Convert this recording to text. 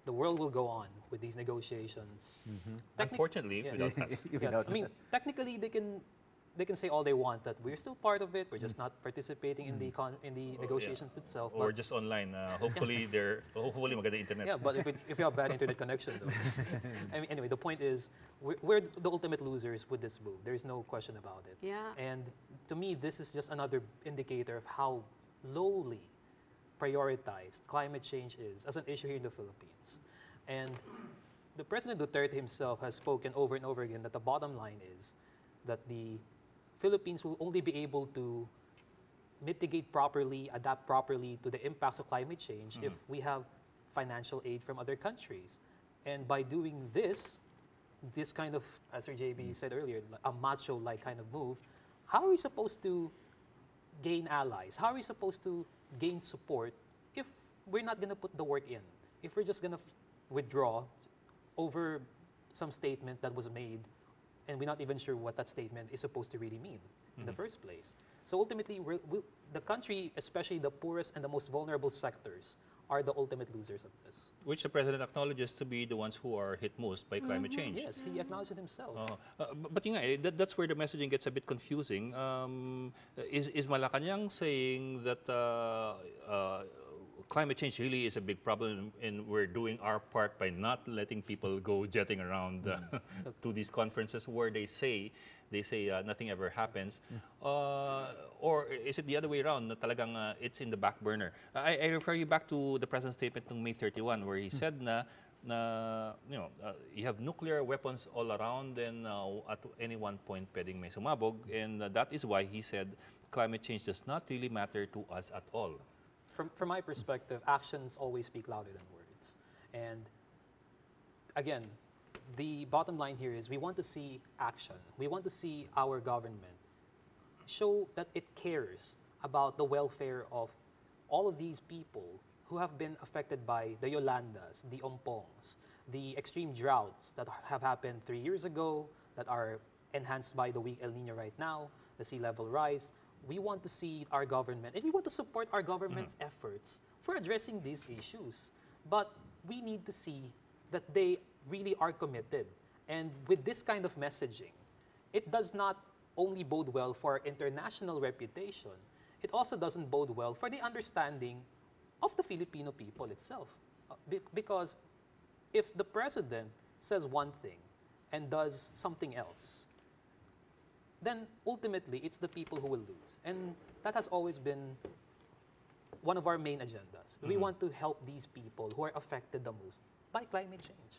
the world will go on with these negotiations. Unfortunately, Yeah. without us. Yeah, I mean, technically they can say all they want that we're still part of it. We're just not participating in the negotiations itself. Or But just online. Hopefully, hopefully maganda internet. yeah, but if you have bad internet connection, though. I mean, anyway, the point is we're the ultimate losers with this move. There's no question about it. Yeah. And to me, this is just another indicator of how lowly prioritized climate change is as an issue here in the Philippines. And the President Duterte himself has spoken over and over again that the bottom line is that the Philippines will only be able to mitigate properly, adapt properly to the impacts of climate change if we have financial aid from other countries. And by doing this kind of, as Sir JB said earlier, a macho-like kind of move, how are we supposed to gain allies? How are we supposed to gain support if we're not going to put the work in? If we're just going to withdraw over some statement that was made and we're not even sure what that statement is supposed to really mean in the first place. So ultimately, the country, especially the poorest and the most vulnerable sectors, are the ultimate losers of this. Which the president acknowledges to be the ones who are hit most by climate change. Yes, he acknowledged it himself. But yun nga, that's where the messaging gets a bit confusing. Is Malacanang saying that climate change really is a big problem and we're doing our part by not letting people go jetting around to these conferences where they say nothing ever happens, or is it the other way around na talagang it's in the back burner? I refer you back to the president's statement ng May 31 where he said na you have nuclear weapons all around and at any one point pwedeng may sumabog, and that is why he said climate change does not really matter to us at all. From my perspective, actions always speak louder than words. And again, the bottom line here is we want to see action. We want to see our government show that it cares about the welfare of all of these people who have been affected by the Yolandas, the Ompongs, the extreme droughts that have happened 3 years ago, that are enhanced by the weak El Nino right now, the sea level rise. We want to see our government, and we want to support our government's efforts for addressing these issues. But we need to see that they really are committed. And with this kind of messaging, it does not only bode well for international reputation, it also doesn't bode well for the understanding of the Filipino people itself. Because if the president says one thing and does something else, then ultimately it's the people who will lose. And that has always been one of our main agendas. We want to help these people who are affected the most by climate change.